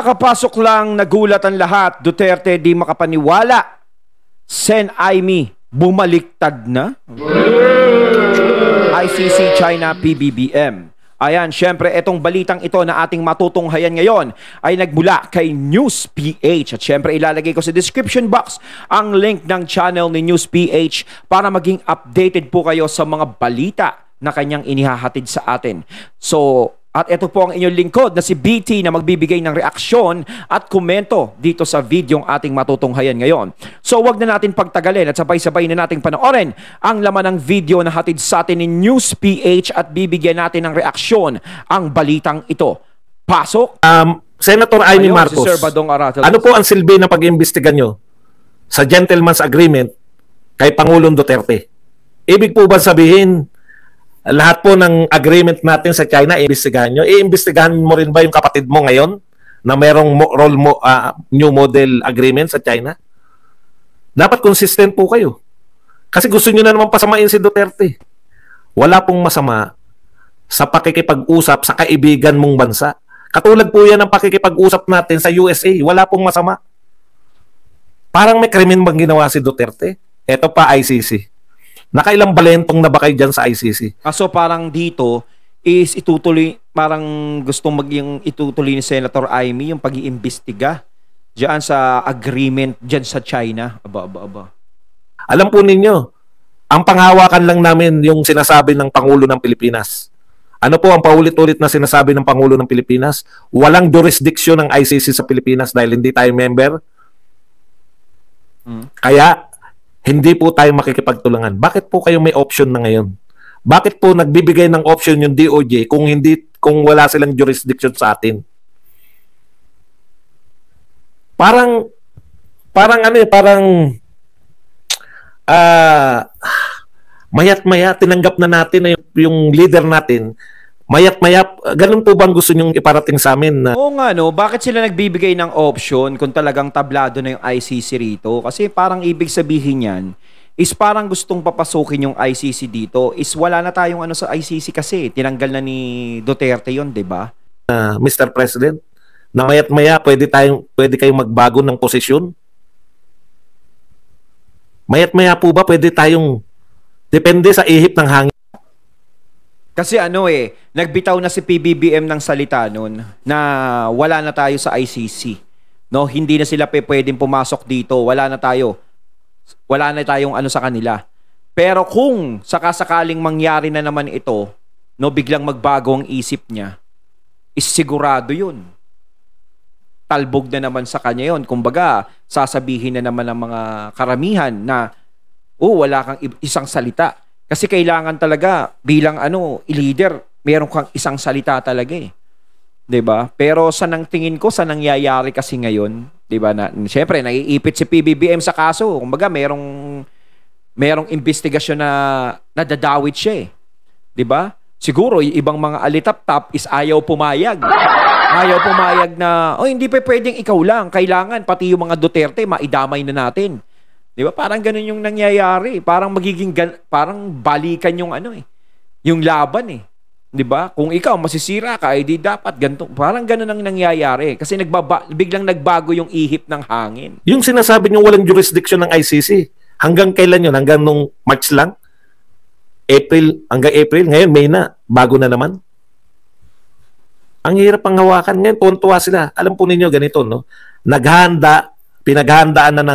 Kakapasok lang, nagulat ang lahat. Duterte di makapaniwala. Sen Aimee, bumaliktad na? ICC China PBBM. Ayan, syempre, itong balitang ito na ating matutunghayan ngayon ay nagmula kay News PH. At syempre, ilalagay ko sa description box ang link ng channel ni News PH para maging updated po kayo sa mga balita na kanyang inihahatid sa atin. So, at ito po ang inyong lingkod na si BT na magbibigay ng reaksyon at komento dito sa videong ating matutunghayan ngayon. So wag na natin pagtagalin at sabay-sabay na nating panoorin ang laman ng video na hatid sa atin ni News PH at bibigyan natin ng reaksyon ang balitang ito. Pasok! Senator Aimee Marcos, si Sir Badong Aratal. ano po ang silbi ng pag-iimbestiga nyo sa gentleman's agreement kay Pangulong Duterte? Ibig po ba sabihin, lahat po ng agreement natin sa China, iimbestigahan nyo? Iimbestigahan mo rin ba yung kapatid mo ngayon na merong new model agreement sa China? Dapat consistent po kayo. Kasi gusto nyo na naman pasamain si Duterte. Wala pong masama sa pakikipag-usap sa kaibigan mong bansa. Katulad po yan ng pakikipag-usap natin sa USA. Wala pong masama. Parang may krimen bang ginawa si Duterte? Ito pa, ICC. Nakailang balentong na ba kayo dyan sa ICC? So parang dito is itutuloy, parang gustong itutuloy ni Senator Aimee yung pag-iimbestiga diyan sa agreement diyan sa China. Aba. Alam po ninyo, ang panghawakan lang namin yung sinasabi ng Pangulo ng Pilipinas. Ano po ang paulit-ulit na sinasabi ng Pangulo ng Pilipinas? Walang jurisdiction ng ICC sa Pilipinas dahil hindi tayo member. Kaya hindi po tayo makikipagtulangan. Bakit po kayo may option na ngayon? Bakit po nagbibigay ng option yung DOJ kung wala silang jurisdiction sa atin? Parang mayat-maya tinanggap na natin na yung leader natin. Mayat-maya, ganun po bang gusto nyong iparating sa amin? Oo nga, no? Bakit sila nagbibigay ng option kung talagang tablado na yung ICC rito? Kasi parang ibig sabihin yan is parang gustong papasukin yung ICC dito is wala na tayong ano sa ICC kasi tinanggal na ni Duterte yon, di ba? Mr. President, na mayat-maya pwede kayong magbago ng posisyon? Mayat-maya po ba pwede tayong depende sa ihip ng hangin? Kasi nagbitaw na si PBBM ng salita noon na wala na tayo sa ICC. No, hindi na sila pwedeng pumasok dito. Wala na tayong ano sa kanila. Pero kung sakasakaling mangyari na naman ito, no, biglang magbago ang isip niya, is sigurado 'yun. Talbog na naman sa kanya 'yon. Kumbaga, sasabihin na naman ng mga karamihan na wala kang isang salita. Kasi kailangan talaga bilang leader, meron kang isang salita talaga eh. 'Di ba? Pero sa tingin ko sa nangyayari kasi ngayon, 'di ba, na syempre naiipit si PBBM sa kaso. Kumbaga merong investigasyon na nadadawit siya eh. 'Di ba? Siguro yung ibang mga alitap-tap is ayaw pumayag. Ayaw pumayag na hindi pa pwedeng ikaw lang, kailangan pati yung mga Duterte maidamay na natin. 'Di ba? Parang ganun yung nangyayari. Parang parang balikan yung yung laban eh. 'Di ba? Kung ikaw masisira ka, di dapat ganito. Parang ganun ang nangyayari kasi biglang nagbago yung ihip ng hangin. Yung sinasabi niyo walang jurisdiction ng ICC, hanggang kailan yun? Hanggang nung March lang? Hanggang April, ngayon May na, bago na naman. Ang hirap ang hawakan ngayon, tuwan-tuwa sila. Alam po ninyo ganito, no? Pinaghahandaan na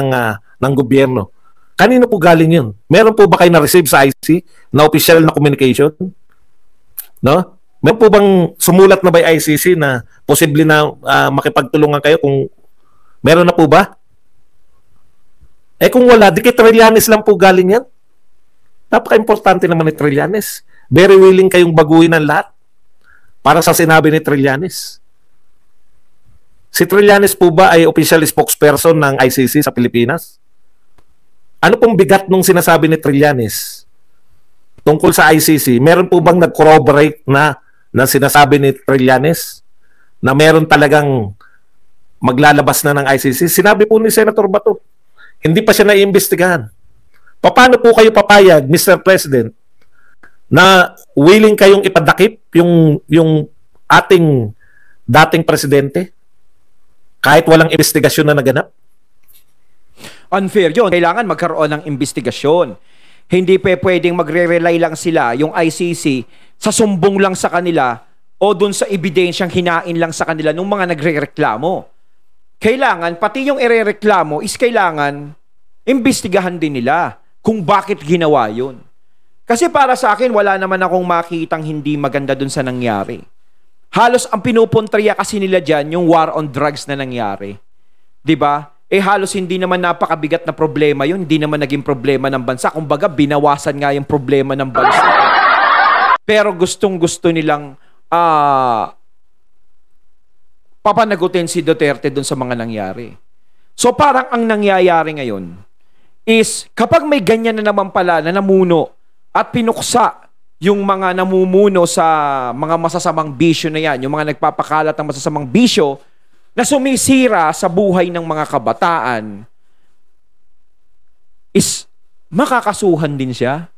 ng gobyerno. Kanino po galing yun? Meron po ba kayo na-receive sa ICC na official na communication? No? Meron po bang sumulat na by ICC na posible na makipagtulungan kayo kung meron na po ba? Kung wala, di kay Trillanes lang po galing yan. Napaka-importante naman ni Trillanes. Very willing kayong baguhin ang lahat para sa sinabi ni Trillanes. Si Trillanes po ba ay official spokesperson ng ICC sa Pilipinas? Ano pong bigat nung sinasabi ni Trillanes tungkol sa ICC? Meron po bang nag-corroborate na sinasabi ni Trillanes na meron talagang maglalabas na ng ICC? Sinabi po ni Senator Bato, hindi pa siya naiimbestigahan. Paano po kayo papayag, Mr. President, na willing kayong ipadakip yung ating dating presidente? kahit walang investigasyon na naganap? Unfair yun. Kailangan magkaroon ng investigasyon. Hindi pwedeng magre-rely lang sila, yung ICC, sa sumbong lang sa kanila o dun sa ebidensyang hinain lang sa kanila nung mga nagre-reklamo. Kailangan, pati yung irereklamo is kailangan imbestigahan din nila kung bakit ginawa yun. Kasi para sa akin, wala naman akong makitang hindi maganda dun sa nangyari. Halos ang pinupuntriya kasi nila dyan, yung war on drugs na nangyari. 'Di ba? Halos hindi naman napakabigat na problema yun. Hindi naman naging problema ng bansa. Kumbaga, binawasan nga yung problema ng bansa. Pero gustong-gusto nilang papanagutin si Duterte dun sa mga nangyari. So parang ang nangyayari ngayon is kapag may ganyan na naman pala na namuno at pinuksa yung mga namumuno sa mga masasamang bisyo na yan, yung mga nagpapakalat ng masasamang bisyo na sumisira sa buhay ng mga kabataan, is makakasuhan din siya.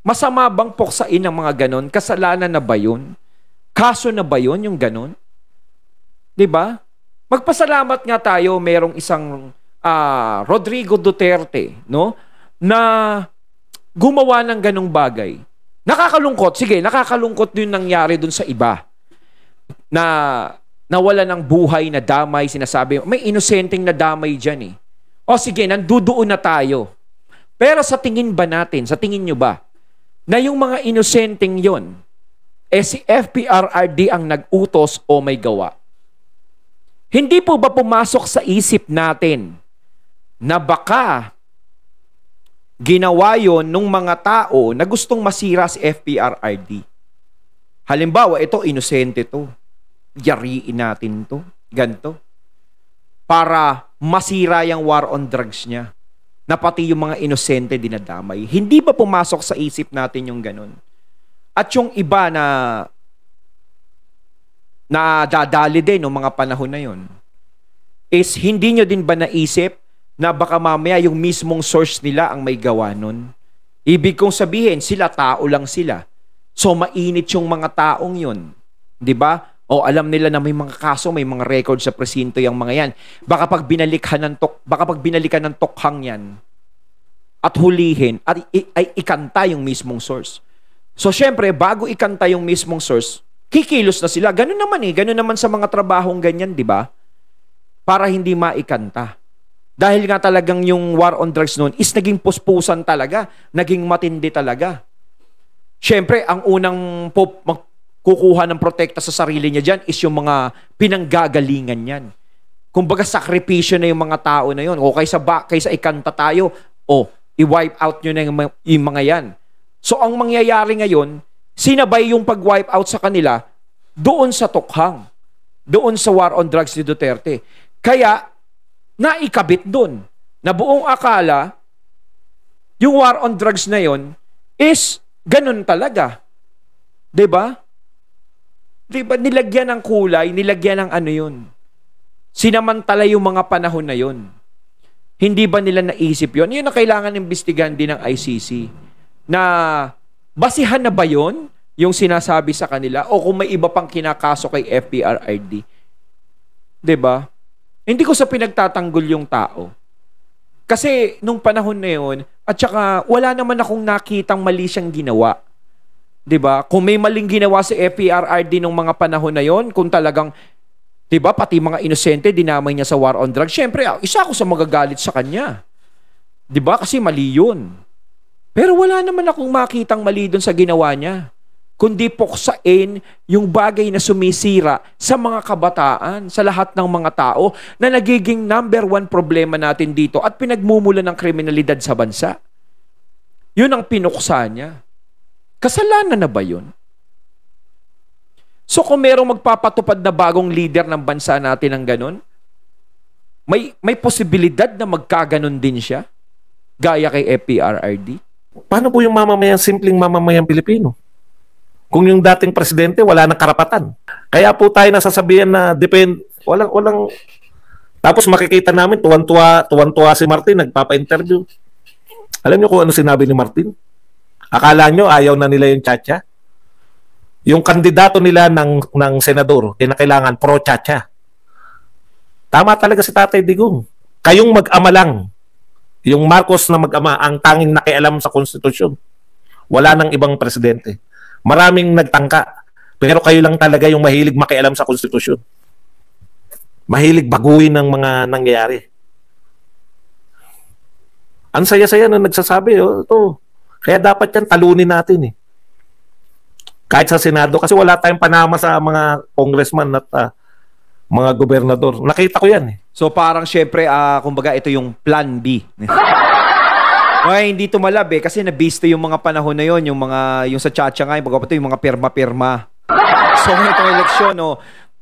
Masama bang puksain ng mga ganon? Kasalanan na ba yun? Kaso na ba yun yung ganon? 'Di ba? Magpasalamat nga tayo, merong isang Rodrigo Duterte, no? Na gumawa ng ganong bagay. Nakakalungkot. Sige, nakakalungkot yung nangyari dun sa iba. Na nawala ng buhay, na damay, sinasabi. May inosenteng na damay dyan eh. O sige, nandudoon na tayo. Pero sa tingin ba natin, sa tingin nyo ba, na yung mga inosenteng yon, si FPRRD ang nag-utos o may gawa? Hindi po ba pumasok sa isip natin na baka ginawa yon nung mga tao na gustong masira si FPRRD? Halimbawa, ito, inosente to. Yariin natin to. Ganto. Para masira yung war on drugs niya. Na pati yung mga inosente dinadamay. Hindi ba pumasok sa isip natin yung ganun? At yung iba na dadali din ng mga panahon na yon, is hindi nyo din ba naisip na baka mamaya yung mismong source nila ang may gawa nun? Ibig kong sabihin, sila tao lang sila. So mainit yung mga taong yun. 'Di ba? O alam nila na may mga kaso, may mga record sa presinto yung mga yan. Baka pag binalikan ng tokhang yan at hulihin at ay ikanta yung mismong source. So syempre, bago ikanta yung mismong source, kikilos na sila. Ganun naman ganun naman sa mga trabahong ganyan, 'di ba? Para hindi maikanta. Dahil nga talagang yung war on drugs noon is naging puspusan talaga. Naging matindi talaga. Siyempre, ang unang kukuha ng protekta sa sarili niya dyan is yung mga pinanggagalingan yan. Kumbaga, sakripisyo na yung mga tao na yun. O kaysa ikanta tayo, i-wipe out nyo na yung mga yan. So, ang mangyayari ngayon, sinabay yung pag-wipe out sa kanila doon sa tukhang. Doon sa war on drugs ni Duterte. Kaya, naikabit doon na buong akala yung war on drugs na yon is ganun talaga. 'Di ba? 'Di ba nilagyan ng kulay, nilagyan ng ano yun. Sinamantala yung mga panahon na yon. Hindi ba nila naisip yon? Yun ang kailangan imbestigahan din ng ICC. Na basihan na ba yon yung sinasabi sa kanila o kung may iba pang kinakaso kay FPRRD? 'Di ba? Hindi ko sa pinagtatanggol yung tao. Kasi nung panahon na yun, at saka wala naman akong nakitang mali siyang ginawa. 'Di ba? Kung may maling ginawa si FPRRD nung mga panahon na yon, kung talagang, 'di ba, pati mga inosente dinamay niya sa war on drugs, syempre, isa ako sa magagalit sa kanya. 'Di ba? Kasi mali yun. Pero wala naman akong makitang mali doon sa ginawa niya. Kundi puksain yung bagay na sumisira sa mga kabataan, sa lahat ng mga tao na nagiging number one problema natin dito at pinagmumulan ng kriminalidad sa bansa. Yun ang pinuksa niya. Kasalanan na ba yun? So kung merong magpapatupad na bagong leader ng bansa natin ng ganun, may posibilidad na magkaganon din siya, gaya kay FPRRD. Paano po yung simpleng mamamayang Pilipino? Kung yung dating presidente wala nang karapatan. Kaya po tayo nasasabihan na walang tapos makikita namin tuwan-tuwa si Martin nagpapa-interview. Alam niyo kung ano sinabi ni Martin? Akala niyo ayaw na nila yung tsa-tsa? Yung kandidato nila ng senador, kinakailangan pro-tsa-tsa. Tama talaga si Tatay Digong. Kayong mag-ama lang. Yung Marcos na mag-ama ang tanging nakialam sa konstitusyon. Wala nang ibang presidente. Maraming nagtangka. Pero kayo lang talaga yung mahilig makialam sa konstitusyon. Mahilig baguhin ng mga nangyayari. Ang saya-saya na nagsasabi, ito. Kaya dapat yan talunin natin eh. Kahit sa Senado, kasi wala tayong panama sa mga congressman at mga gobernador. Nakita ko yan eh. So parang syempre, kumbaga ito yung plan B. Okay, hindi tumalab eh, kasi nabisto yung mga panahon na yon, yung sa Chacha nga, yung mga pirma-pirma. So itong eleksyon,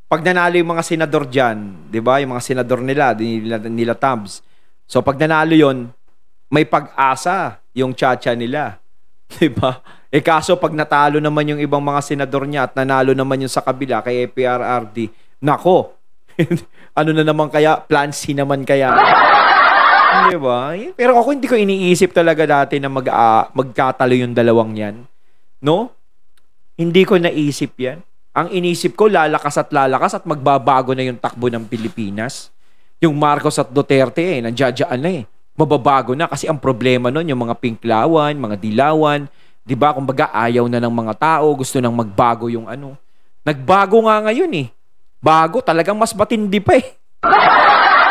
pag nanalo yung mga senador dyan, di ba, yung mga senador nila Tabs. So pag nanalo yon, may pag-asa yung Chacha nila. Di ba? Kaso pag natalo naman yung ibang mga senador niya at nanalo naman yung sa kabila kay FPRRD, nako, ano na naman kaya? Plan C naman kaya? Di ba? Pero ako hindi ko iniisip talaga dati na magkatalo yung dalawang yan. No? Hindi ko naisip yan. Ang inisip ko, lalakas at magbabago na yung takbo ng Pilipinas. Yung Marcos at Duterte, nandiyadyaan na eh. Mababago na kasi ang problema nun, yung mga pinklawan, mga dilawan, di ba? Kumbaga, ayaw na ng mga tao, gusto nang magbago yung ano. Nagbago nga ngayon eh. Bago, talagang mas matindi pa eh.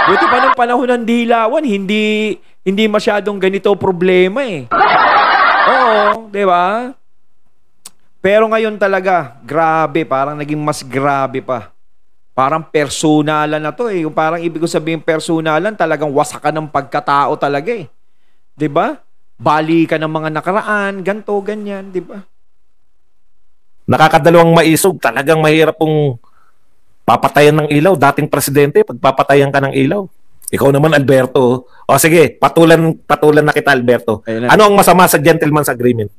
Buti pa nung panahon ng dilawan, hindi masyadong ganito problema eh. Oo, di ba? Pero ngayon talaga, grabe, parang naging mas grabe pa. Parang personalan na to eh. Yung parang ibig ko sabihin personalan, talagang wasakan ng pagkatao talaga eh. 'Di ba? Bali ka ng mga nakaraan, ganto, ganyan, 'di ba? Nakakadalawang maisog, talagang mahirap pong papatayan ng ilaw. Dating presidente, pagpapatayan ka ng ilaw. Ikaw naman, Alberto. O sige, patulan na kita, Alberto. Ano ang masama sa gentleman's agreement?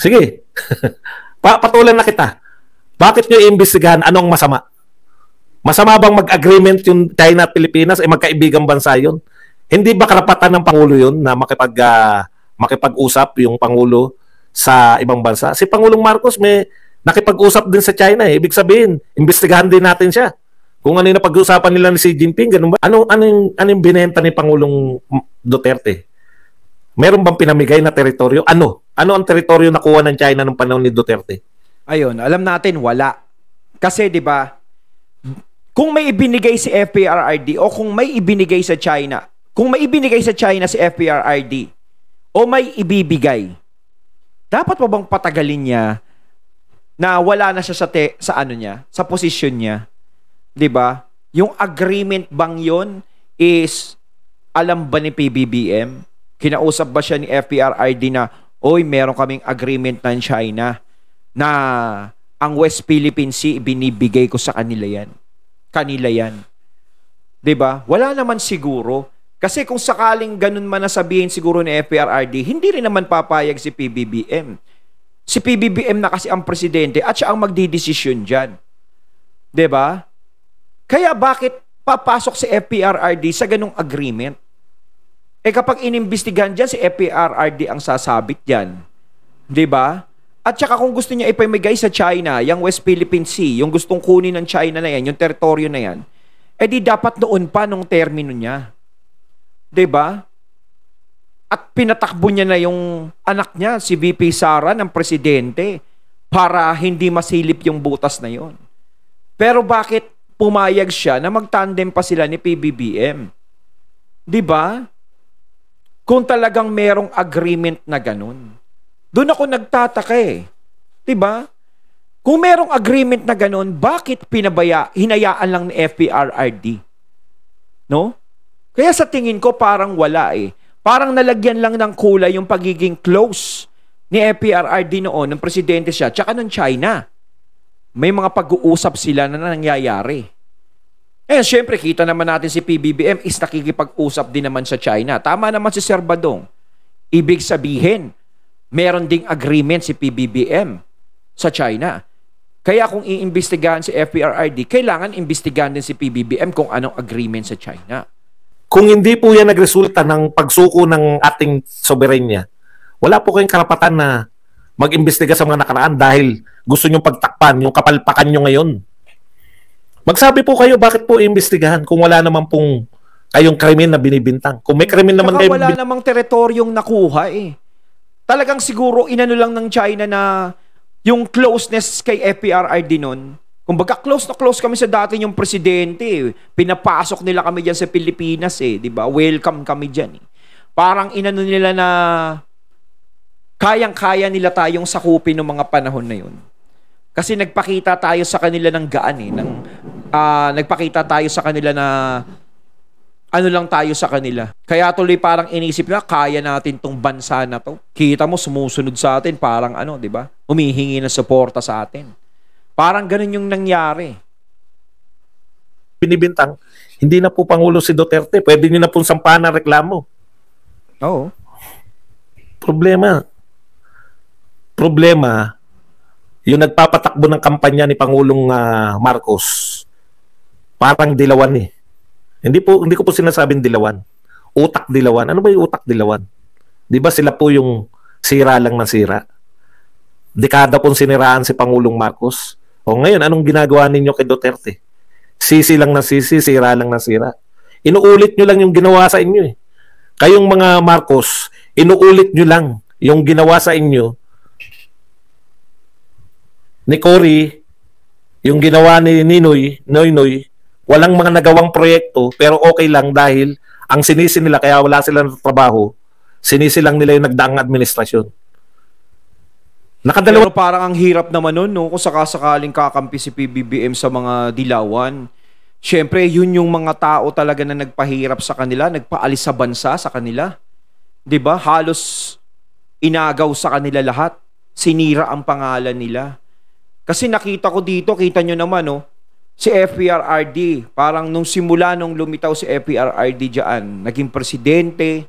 Sige. Patulan na kita. Bakit nyo iimbestigahan? Anong masama? Masama bang mag-agreement yung China at Pilipinas? Magkaibigang bansa yun? Hindi ba karapatan ng Pangulo yun na makipag-usap yung Pangulo sa ibang bansa? Si Pangulong Marcos may nakipag-usap din sa China eh. Ibig sabihin, imbestigahan din natin siya. Kung ano yung napag-usapan nila ni Xi Jinping, ganun ba? Anong binenta ni Pangulong Duterte? Meron bang pinamigay na teritoryo? Ano ang teritoryo nakuha ng China nung panahon ni Duterte? Ayun, alam natin wala. Kasi 'di ba, kung may ibinigay si FPRRD o kung may ibinigay sa China, kung may ibinigay sa China si FPRRD o may ibibigay, dapat pa bang patagalin niya na wala na siya sa ano niya, sa posisyon niya? 'Di ba? Yung agreement bang 'yon is alam ba ni PBBM? Kinausap ba siya ni FPRRD na, oy, meron kaming agreement ng China na ang West Philippine Sea binibigay ko sa kanila yan. Kanila yan. 'Di ba? Wala naman siguro. Kasi kung sakaling ganun man nasabihin siguro ni FPRRD, hindi rin naman papayag si PBBM. Si PBBM na kasi ang presidente at siya ang magdidesisyon diyan. 'Di ba? Kaya bakit papasok si FPRRD sa ganung agreement? Kapag inimbestigahan diyan si FPRRD ang sasabit diyan. 'Di ba? At saka kung gusto niya ipamigay sa China, yung West Philippine Sea, yung gustong kunin ng China na yan, yung teritoryo na yan, di dapat noon pa nung termino niya. 'Di ba? At pinatakbo niya na yung anak niya, si VP Sara, ng presidente, para hindi masilip yung butas na yon. Pero bakit pumayag siya na magtandem pa sila ni PBBM? 'Di ba? Kung talagang merong agreement na ganun. Doon ako nagtataka eh. 'Di ba? Kung merong agreement na ganun, bakit hinayaan lang ni FPRRD? No? Kaya sa tingin ko parang wala eh. Parang nalagyan lang ng kulay yung pagiging close ni FPRRD noon, ng presidente siya, tsaka ng China. May mga pag-uusap sila na nangyayari. Syempre, kita naman natin si PBBM is nakikipag-usap din naman sa China. Tama naman si Sir Badong. Ibig sabihin, meron ding agreement si PBBM sa China. Kaya kung iimbestigahan si FPRRD, kailangan imbestigahan din si PBBM kung anong agreement sa China. Kung hindi po yan nagresulta ng pagsuko ng ating soberenya, wala po kayong karapatan na mag-imbestiga sa mga nakaraan dahil gusto nyong pagtakpan yung kapalpakan nyo ngayon. Magsabi po kayo, bakit po iimbestigahan kung wala naman pong kayong krimen na binibintang? Kung may krimen naman Saka kayo wala namang teritoryong nakuha eh. Talagang siguro inano lang ng China na yung closeness kay FPRRD nun. Kumbaga close na close kami sa dati yung presidente eh. Pinapasok nila kami dyan sa Pilipinas eh. Diba? Welcome kami dyan eh. Parang inano nila na kayang-kaya nila tayong sakupin ng mga panahon na yun. Kasi nagpakita tayo sa kanila ng gaan eh. Nagpakita tayo sa kanila na ano lang tayo sa kanila. Kaya tuloy parang inisip na kaya natin tong bansa na to. Kita mo sumusunod sa atin parang ano, 'di ba? Humihingi ng suporta sa atin. Parang ganun yung nangyari. binibintang, hindi na po Pangulo si Duterte. Pwede niyo na pong sampahan ng reklamo. Oo. Problema, yung nagpapatakbo ng kampanya ni Pangulong Marcos, parang dilawan eh. Hindi ko po sinasabing dilawan. Utak dilawan. Ano ba yung utak dilawan? Di ba sila po yung sira lang ng sira? Dekada pong siniraan si Pangulong Marcos. O ngayon, anong ginagawa ninyo kay Duterte? Sisi lang na sisi, sira lang na sira. Inuulit nyo lang yung ginawa sa inyo eh. Kayong mga Marcos, inuulit nyo lang yung ginawa sa inyo ni Cory, yung ginawa ni Noynoy, walang mga nagawang proyekto, pero okay lang dahil ang sinisi nila, kaya wala silang trabaho, sinisi lang nila yung nagdaang administrasyon. Pero parang ang hirap naman nun, no? Kung sakasakaling kakampi si PBBM sa mga dilawan. Siyempre, yun yung mga tao talaga na nagpahirap sa kanila, nagpaalis sa bansa sa kanila. 'Di ba? Halos inagaw sa kanila lahat. Sinira ang pangalan nila. Kasi nakita ko dito, kita nyo naman, no? Si FPRRD, parang nung simula nung lumitaw si FPRRD dyan, naging presidente,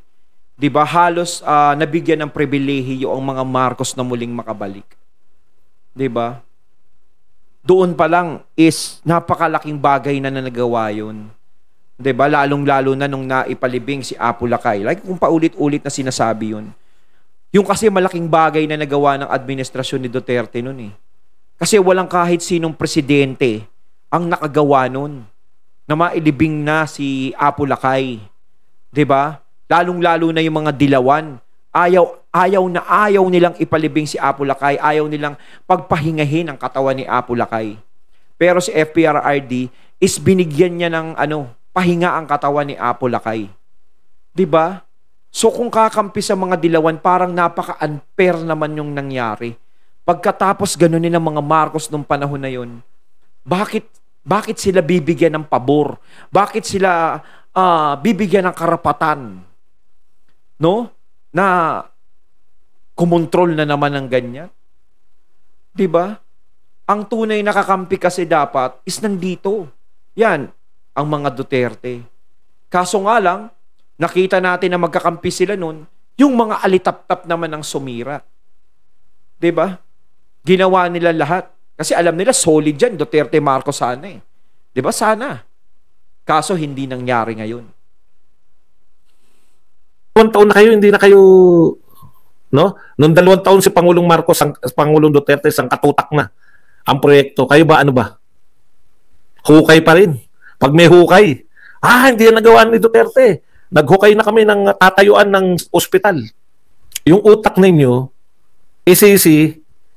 di ba, halos nabigyan ng pribilehiyo ang mga Marcos na muling makabalik. Di ba? Doon pa lang is napakalaking bagay na nagawa yun. Di ba? Lalong-lalo na nung naipalibing si Apo Lakay. Like kung paulit-ulit na sinasabi yun. Yung kasi malaking bagay na nagawa ng administrasyon ni Duterte nun eh. Kasi walang kahit sinong presidente ang nakagawa nun na mailibing na si Apo Lakay. 'Di ba? Lalong-lalo na yung mga dilawan. Ayaw nilang ipalibing si Apo Lakay. Ayaw nilang pagpahingahin ang katawan ni Apo Lakay. Pero si FPRRD is binigyan niya ng pahinga ang katawan ni Apo Lakay. 'Di ba? So kung kakampi sa mga dilawan, parang napaka-unfair naman yung nangyari. Pagkatapos ganunin ng mga Marcos nung panahon na yun, bakit sila bibigyan ng pabor? Bakit sila bibigyan ng karapatan? No? Na kumontrol na naman ng ganyan? 'Di ba? Ang tunay na kakampi kasi dapat is nandito. Yan, ang mga Duterte. Kaso nga lang, nakita natin na magkakampi sila nun, yung mga alitap-tap naman ang sumira. 'Di ba? Ginawa nila lahat. Kasi alam nila, solid yan. Duterte Marcos sana eh. Di ba? Sana. Kaso hindi nangyari ngayon. 2 taon na kayo, hindi na kayo, no? Noong 2 taon si Pangulong Marcos, Pangulong Duterte, isang katutak na ang proyekto. Kayo ba, ano ba? Hukay pa rin. Pag may hukay, hindi na nagawa ni Duterte. Naghukay na kami ng tatayuan ng ospital. Yung utak ninyo,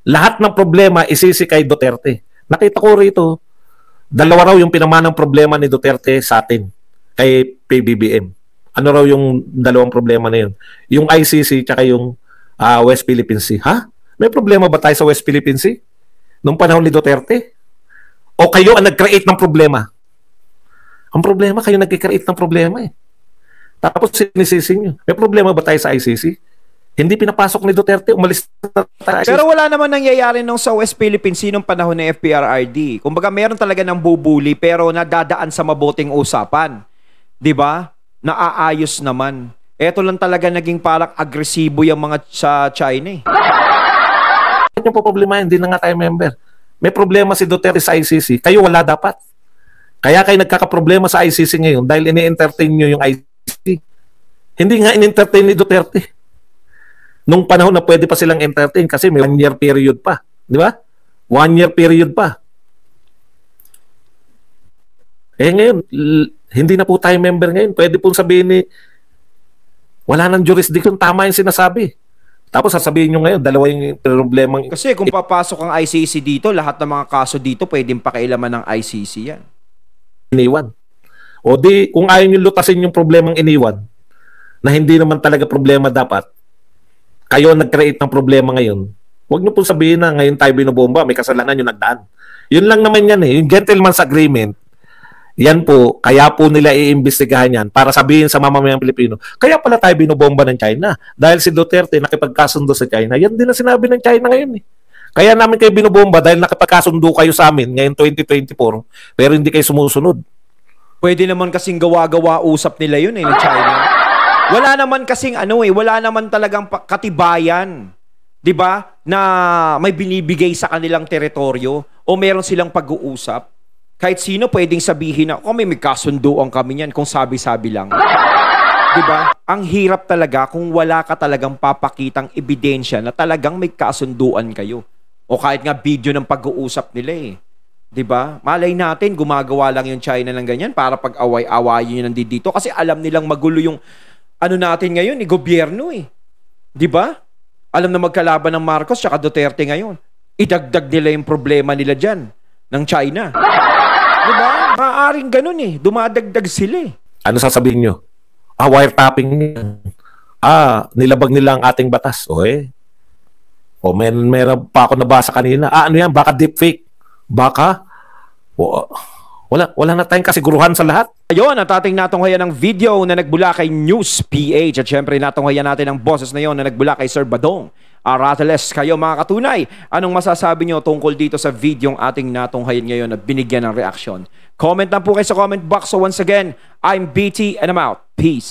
lahat ng problema isisi kay Duterte. Nakita ko rito, 2 raw yung pinamanang problema ni Duterte sa atin, kay PBBM. Ano raw yung 2 problema na yun? Yung ICC tsaka yung West Philippine Sea. May problema ba tayo sa West Philippine Sea? Nung panahon ni Duterte? O kayo ang nag-create ng problema? Ang problema, kayo nag-create ng problema eh. Tapos sinisisi nyo. May problema ba tayo sa ICC? Hindi pinapasok ni Duterte, umalis na tayo. Pero wala naman nangyayari nung sa West Philippine Sea nung panahon ng FPRRD. Kumbaga meron talaga ng bubuli pero nadadaan sa mabuting usapan. 'Di ba? Naaayos naman. Ito lang talaga naging parang agresibo yung mga sa China eh. Yung problema, hindi na nga tayo member. May problema si Duterte sa ICC. Kayo wala dapat. Kaya kayo nagkakaproblema sa ICC ngayon dahil ini-entertain nyo yung ICC. Hindi nga in-entertain ni Duterte. Nung panahon na pwede pa silang entertain kasi may 1-year period pa. Di ba? 1-year period pa. Eh ngayon, hindi na po tayo member ngayon. Pwede pong sabihin ni, wala nang jurisdiction, tama yung sinasabi. Tapos sasabihin nyo ngayon, dalawa yung problemang Kasi kung papasok ang ICC dito, lahat ng mga kaso dito pwedeng pakailaman ng ICC yan. iniwan. O di, kung ayaw nyo lutasin yung problemang iniwan, na hindi naman talaga problema dapat, kayo nag-create ng problema ngayon, huwag nyo po sabihin na ngayon tayo binobomba, may kasalanan yung nagdaan. Yun lang naman yan eh. Yung gentleman's agreement, yan po, kaya po nila iimbestigahan yan para sabihin sa mamamayang Pilipino, kaya pala tayo binobomba ng China. Dahil si Duterte nakipagkasundo sa China. Yan din ang sinabi ng China ngayon eh. Kaya namin kayo binobomba dahil nakipagkasundo kayo sa amin ngayon 2024, pero hindi kayo sumusunod. Pwede naman kasing gawa-gawa usap nila yun eh, ng China. Wala naman kasing wala naman talagang katibayan, 'di ba? Na may binibigay sa kanilang teritoryo o meron silang pag-uusap. Kahit sino pwedeng sabihin na, may kasunduan kami niyan kung sabi-sabi lang. 'Di ba? Ang hirap talaga kung wala ka talagang papakitang ebidensya na talagang may kasunduan kayo. O kahit nga video ng pag-uusap nila eh. 'Di ba? Malay natin gumagawa lang yung China ng ganyan para pag-away-awayin yun nandito kasi alam nilang magulo yung natin ngayon, gobyerno eh. 'Di ba? Alam na magkalaban ng Marcos at Duterte ngayon. Idagdag nila yung problema nila diyan ng China. 'Di ba? Maaring ganun eh. Dumadagdag sila eh. Ano sasabihin nyo? Wiretapping yan. Nilabag nila ang ating batas. O meron pa ako nabasa kanina. Ano yan? Baka deepfake. Baka? Wala na tayong kasiguruhan sa lahat. Ayun, at ating natunghayan ng video na nagbula kay News PH. At syempre natunghayan natin ang boses na yon na nagbula kay Sir Badong Arateles. Kayo mga katunay, anong masasabi nyo tungkol dito sa video ang ating natunghayan ngayon at binigyan ng reaksyon? Comment lang po kayo sa comment box. So once again, I'm BT and I'm out. Peace.